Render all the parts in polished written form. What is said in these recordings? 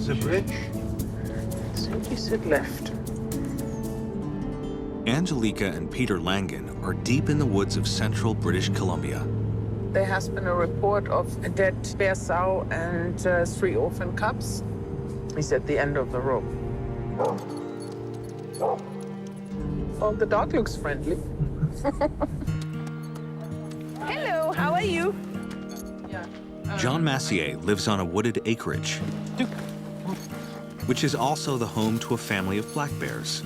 the bridge. So we sit left. Angelika and Peter Langen are deep in the woods of central British Columbia. There has been a report of a dead bear sow and 3 orphan cubs. He's at the end of the rope. Oh, the dog looks friendly. Hello, how are you? John Massier lives on a wooded acreage, which is also the home to a family of black bears.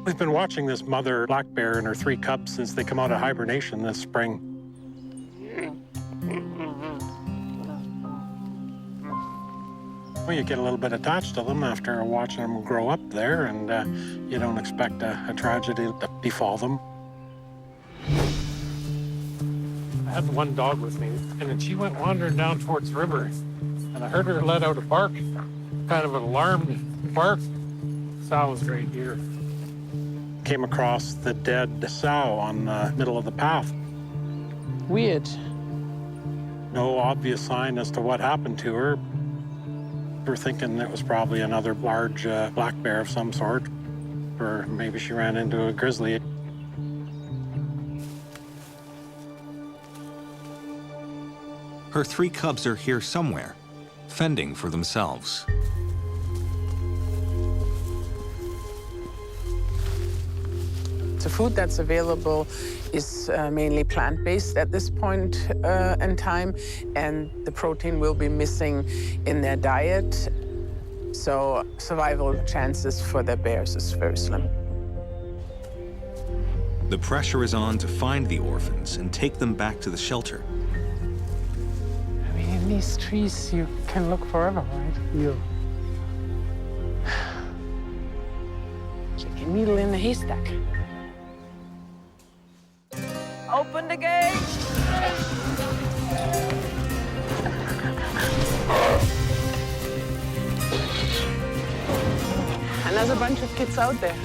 We've been watching this mother black bear and her 3 cubs since they come out of hibernation this spring. Well, you get a little bit attached to them after watching them grow up there, and you don't expect a tragedy to befall them. I had one dog with me, and then she went wandering down towards the river, and I heard her let out a bark, kind of an alarmed bark. Sow was right here. Came across the dead sow on the middle of the path. Weird. No obvious sign as to what happened to her. We're thinking it was probably another large black bear of some sort, or maybe she ran into a grizzly. Her 3 cubs are here somewhere, fending for themselves. The food that's available is mainly plant-based at this point in time, and the protein will be missing in their diet. So survival chances for the bears is very slim. The pressure is on to find the orphans and take them back to the shelter. I mean, in these trees, you can look forever, right? You. Like a needle in a haystack. Open the gate. And there's a bunch of kids out there.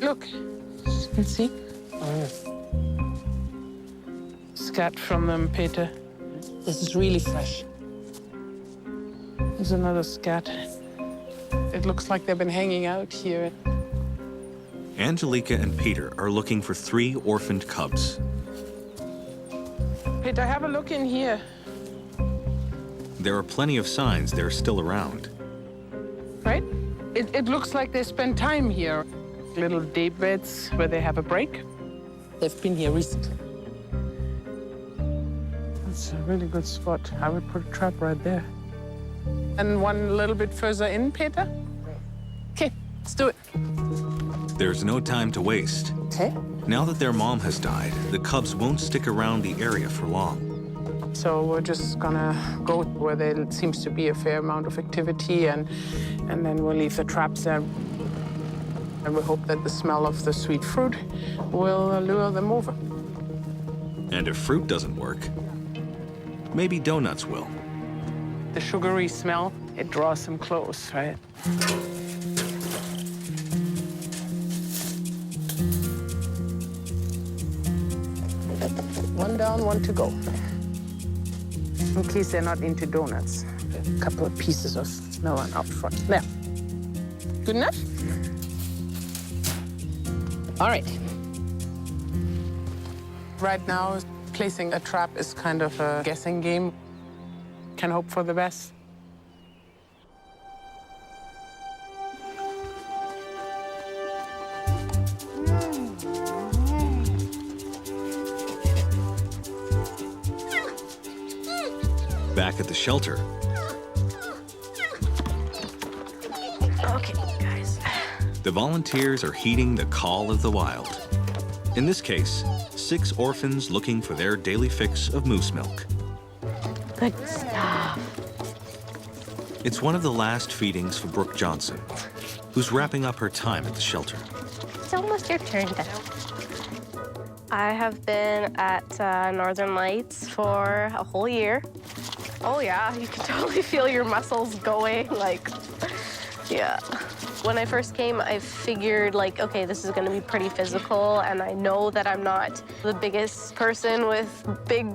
Look, you can see? Oh, yeah. Scat from them, Peter. This is really fresh. There's another scat. It looks like they've been hanging out here. Angelika and Peter are looking for 3 orphaned cubs. Peter, have a look in here. There are plenty of signs they're still around. Right? It looks like they spend time here. Little day beds where they have a break. They've been here recently. That's a really good spot. I would put a trap right there. And one little bit further in, Peter? Okay, let's do it. There's no time to waste. Okay. Now that their mom has died, the cubs won't stick around the area for long. So we're just gonna go where there seems to be a fair amount of activity, and then we'll leave the traps there. And we hope that the smell of the sweet fruit will lure them over. And if fruit doesn't work, maybe donuts will. The sugary smell, it draws them close, right? One down, one to go. In case they're not into donuts. A couple of pieces of melon out front. There. Good enough? All right. Right now, placing a trap is kind of a guessing game. Can hope for the best. Back at the shelter, Okay, guys. the volunteers are heeding the call of the wild. In this case, 6 orphans looking for their daily fix of moose milk. Good stuff. It's one of the last feedings for Brooke Johnson, who's wrapping up her time at the shelter. It's almost your turn, then. I have been at Northern Lights for a whole year. Oh, yeah, you can totally feel your muscles going, like, yeah. When I first came, I figured, like, okay, this is gonna be pretty physical, and I know that I'm not the biggest person with big,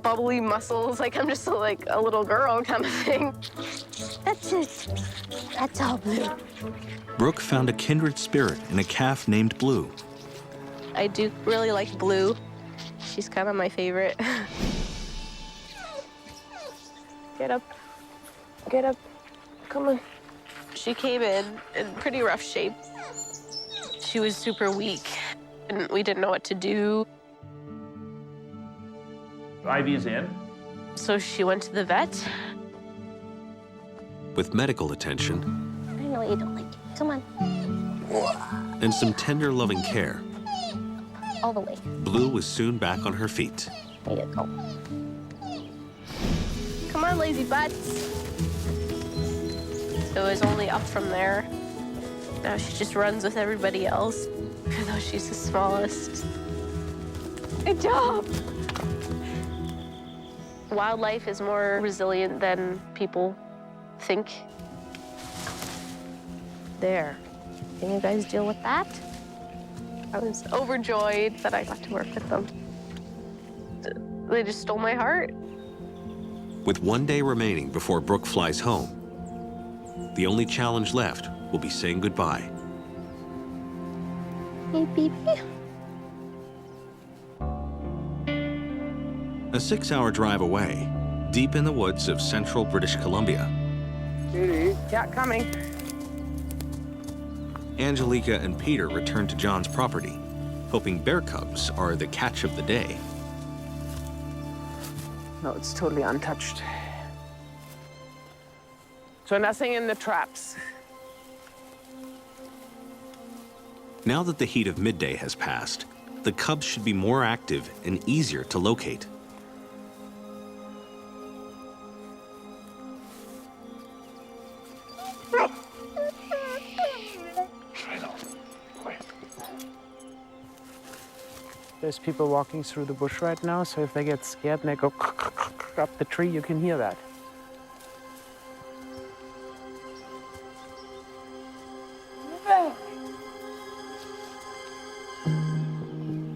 bubbly muscles. Like, I'm just like a little girl kind of thing. That's it. That's all Blue. Brooke found a kindred spirit in a calf named Blue. I do really like Blue. She's kind of my favorite. Get up. Get up. Come on. She came in pretty rough shape. She was super weak, and we didn't know what to do. IV's in. So she went to the vet. With medical attention I know you don't like it. Come on. and some tender, loving care, All the way. Blue was soon back on her feet. There you go. Come on, lazy butts. It was only up from there. Now she just runs with everybody else, even though she's the smallest. Good job. Wildlife is more resilient than people think. There. Can you guys deal with that? I was overjoyed that I got to work with them. They just stole my heart. With 1 day remaining before Brooke flies home, the only challenge left will be saying goodbye. Beep, beep, beep. A 6-hour drive away, deep in the woods of central British Columbia, Yeah, coming. Angelika and Peter return to John's property, hoping bear cubs are the catch of the day. No, it's totally untouched. So nothing in the traps. Now that the heat of midday has passed, the cubs should be more active and easier to locate. There's people walking through the bush right now, so if they get scared and they go up the tree, you can hear that.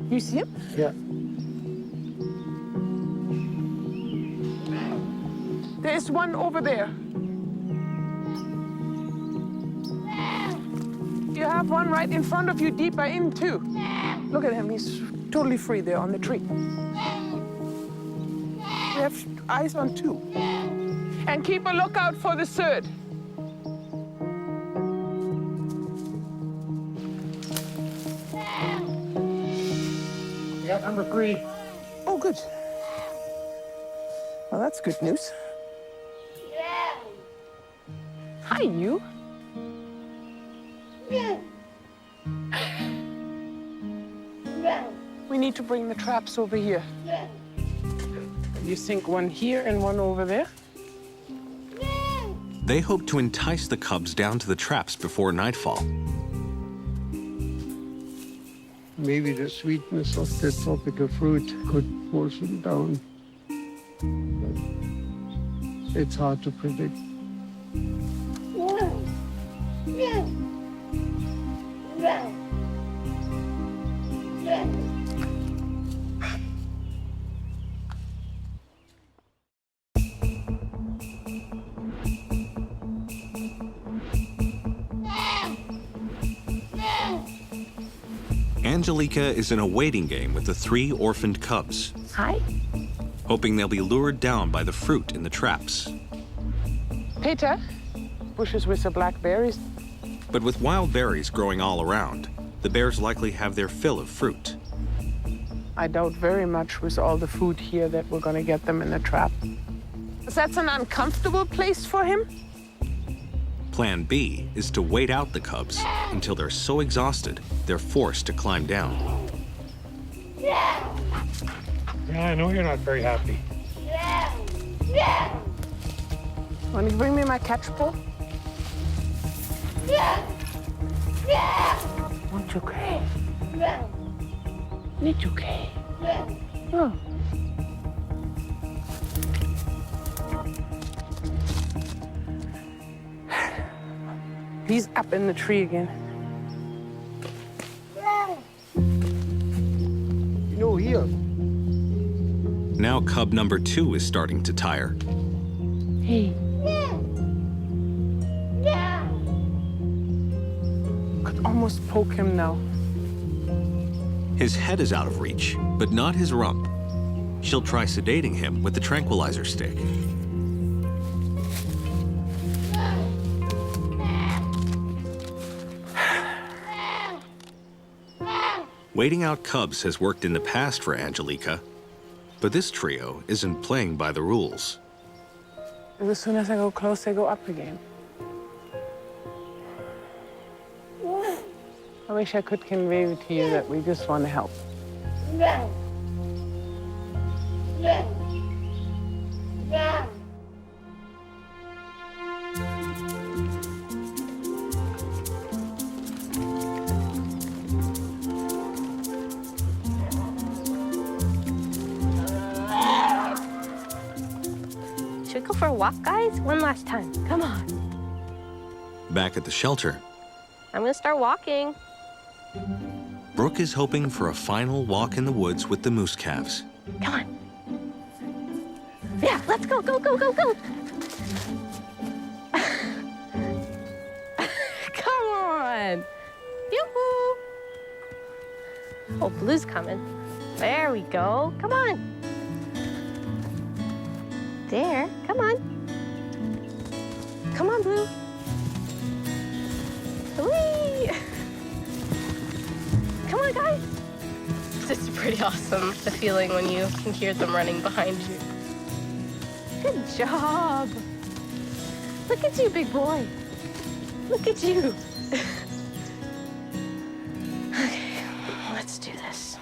You see him? Yeah. There's one over there. You have one right in front of you, deeper in too. Look at him, he's totally free there on the tree. We have eyes on two. And keep a lookout for the third. We got number 3. Oh, good. Well, that's good news. Hi, you. We need to bring the traps over here. You think one here and one over there? They hope to entice the cubs down to the traps before nightfall. Maybe the sweetness of the tropical fruit could force them down. But it's hard to predict. Angelika is in a waiting game with the 3 orphaned cubs, Hi. hoping they'll be lured down by the fruit in the traps. Peter, bushes with the blackberries. But with wild berries growing all around, the bears likely have their fill of fruit. I doubt very much with all the food here that we're gonna get them in the trap. That's an uncomfortable place for him. Plan B is to wait out the cubs until they're so exhausted they're forced to climb down. Yeah, I know you're not very happy. Want to bring me my catch pole? It's okay. It's okay. Oh. He's up in the tree again. You know, here. Now cub number 2 is starting to tire. Hey. Could almost poke him now. His head is out of reach, but not his rump. She'll try sedating him with the tranquilizer stick. Waiting out cubs has worked in the past for Angelika, but this trio isn't playing by the rules. As soon as I go close, they go up again. I wish I could convey to you that we just want to help. Should we go for a walk, guys? One last time. Come on. Back at the shelter, I'm gonna start walking. Brooke is hoping for a final walk in the woods with the moose calves. Come on. Yeah, let's go, go, go, go, go. Come on. Yoo-hoo. Oh, Blue's coming. There we go. Come on. There. Come on. Come on, Blue. Whee! Come on, guys. It's pretty awesome, the feeling when you can hear them running behind you. Good job. Look at you, big boy. Look at you. Okay, let's do this.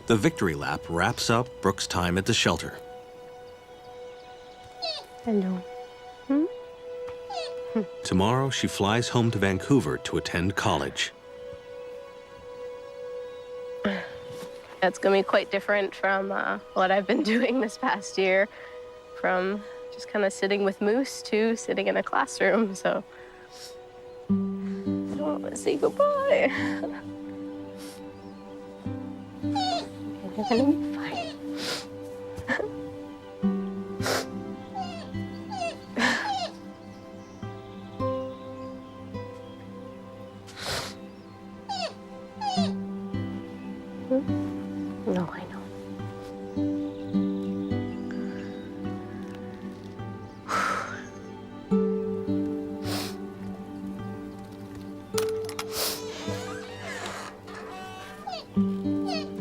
The victory lap wraps up Brooke's time at the shelter. Hello. Tomorrow, she flies home to Vancouver to attend college. That's gonna be quite different from what I've been doing this past year, from just kind of sitting with moose to sitting in a classroom, so I don't want to say goodbye. You're gonna be fine. No, I know.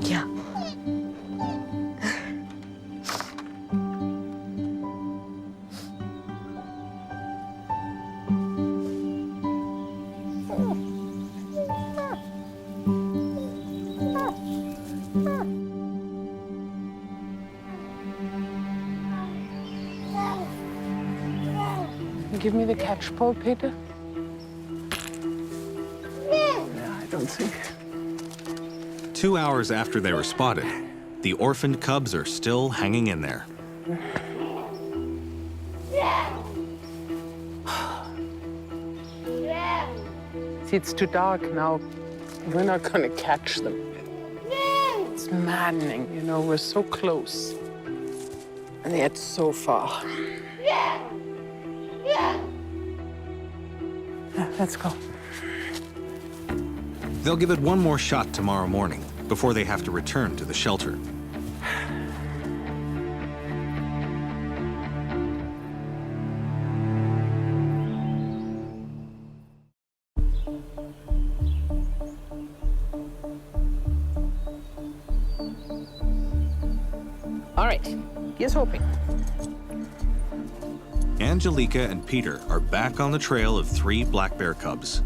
Yeah. Give me the catch pole, Peter. Yeah, I don't think. 2 hours after they were spotted, the orphaned cubs are still hanging in there. See, it's too dark now. We're not gonna catch them. It's maddening, you know, we're so close. And yet so far. Yeah, let's go. They'll give it one more shot tomorrow morning before they have to return to the shelter. All right, here's hoping. Angelika and Peter are back on the trail of 3 black bear cubs,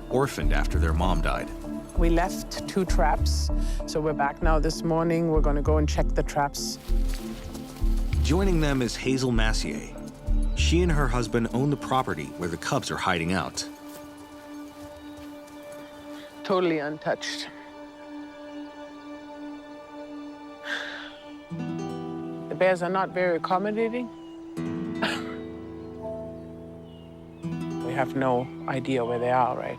orphaned after their mom died. We left 2 traps, so we're back now this morning. We're gonna go and check the traps. Joining them is Hazel Massier. She and her husband own the property where the cubs are hiding out. Totally untouched. The bears are not very accommodating. We have no idea where they are, right?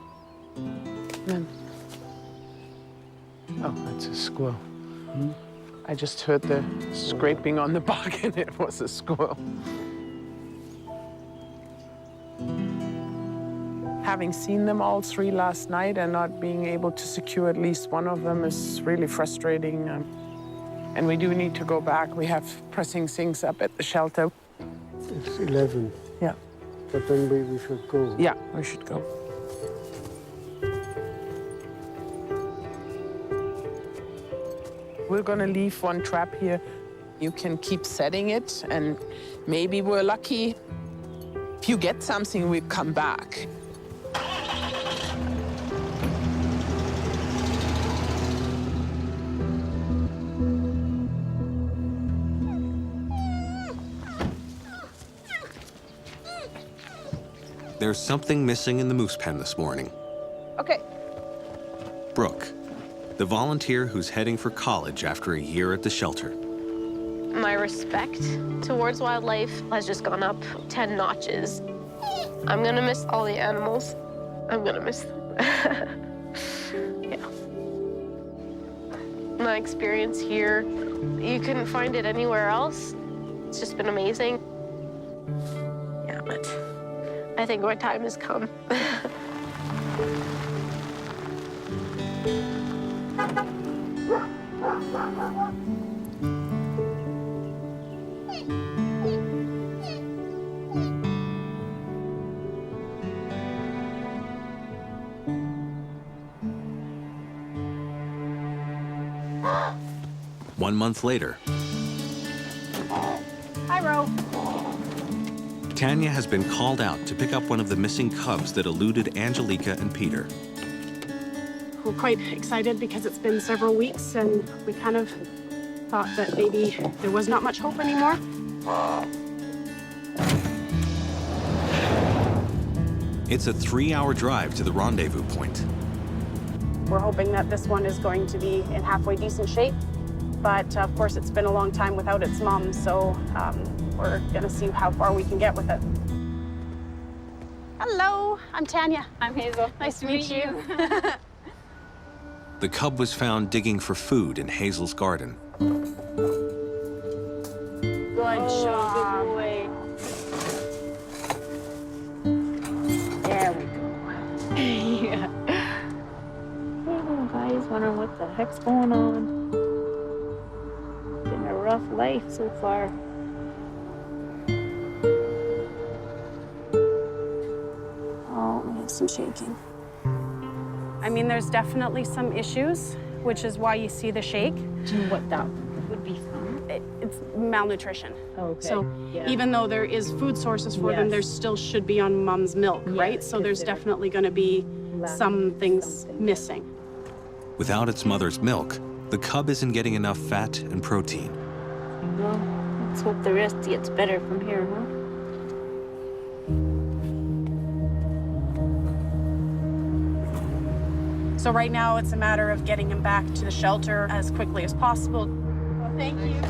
Oh, that's a squirrel. I just heard the scraping on the bark and it was a squirrel. Having seen them all three last night and not being able to secure at least one of them is really frustrating. And we do need to go back. We have pressing things up at the shelter. It's 11. Yeah. But then we should go. Yeah, we should go. We're gonna leave one trap here. You can keep setting it, and maybe we're lucky. If you get something, we come back. There's something missing in the moose pen this morning. Okay. Brooke, the volunteer who's heading for college after a year at the shelter. My respect towards wildlife has just gone up 10 notches. I'm gonna miss all the animals. I'm gonna miss them. Yeah. My experience here, you couldn't find it anywhere else. It's just been amazing. Yeah, but I think my time has come. One month later, Hi, Ro. Tanya has been called out to pick up one of the missing cubs that eluded Angelika and Peter. We're quite excited because it's been several weeks and we kind of thought that maybe there was not much hope anymore. It's a 3-hour drive to the rendezvous point. We're hoping that this one is going to be in halfway decent shape, but of course it's been a long time without its mom, so we're gonna see how far we can get with it. Hello, I'm Tanya. I'm Hazel. Nice to meet you. The cub was found digging for food in Hazel's garden. Good job. Good boy. There we go. Yeah. Hey, little guys, wondering what the heck's going on. Been a rough life so far. Oh, we have some shaking. I mean, there's definitely some issues, which is why you see the shake. Do you know what that would be from? It's malnutrition. Okay. So yeah. even though there is food sources for them, Yes. there still should be on mom's milk, right? So 'cause there's they're definitely going to be some things missing. Without its mother's milk, the cub isn't getting enough fat and protein. Well, let's hope the rest gets better from here, huh? So right now it's a matter of getting him back to the shelter as quickly as possible. Well, thank you.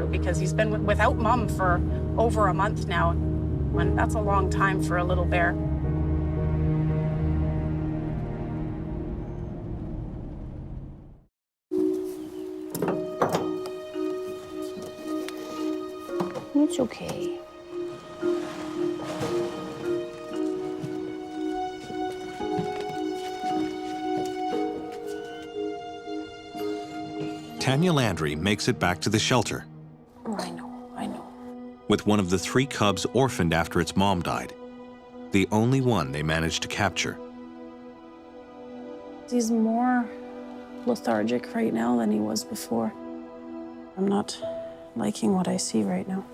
Because he's been without mom for over a month now, and that's a long time for a little bear. It's okay. Tanya Landry makes it back to the shelter Oh, I know. with one of the 3 cubs orphaned after its mom died, the only one they managed to capture. He's more lethargic right now than he was before. I'm not liking what I see right now.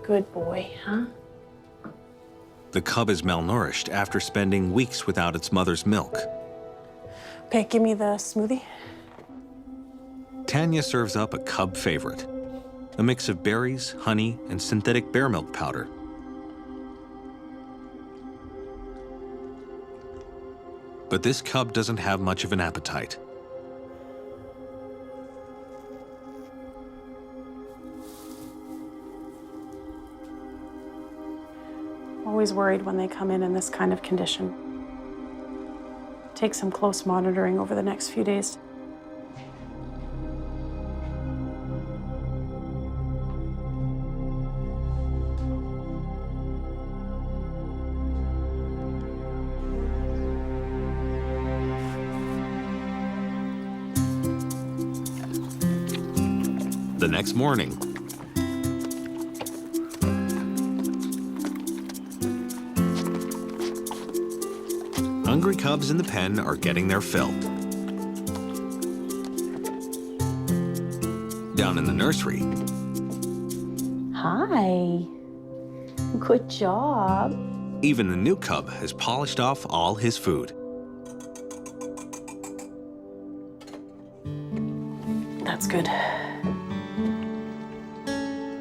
Good boy, huh? The cub is malnourished after spending weeks without its mother's milk. Okay, give me the smoothie. Tanya serves up a cub favorite, a mix of berries, honey, and synthetic bear milk powder. But this cub doesn't have much of an appetite. Always worried when they come in this kind of condition. Take some close monitoring over the next few days. The next morning, hungry cubs in the pen are getting their fill. Down in the nursery, Hi. Good job. even the new cub has polished off all his food. That's good.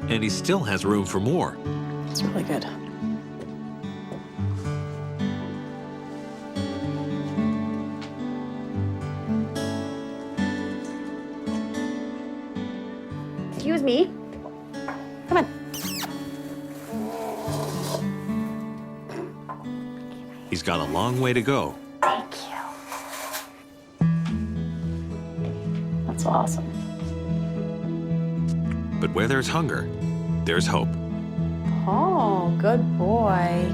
And he still has room for more. It's really good. Excuse me. Come on. He's got a long way to go. Thank you. That's awesome. But where there's hunger, there's hope. Oh, good boy.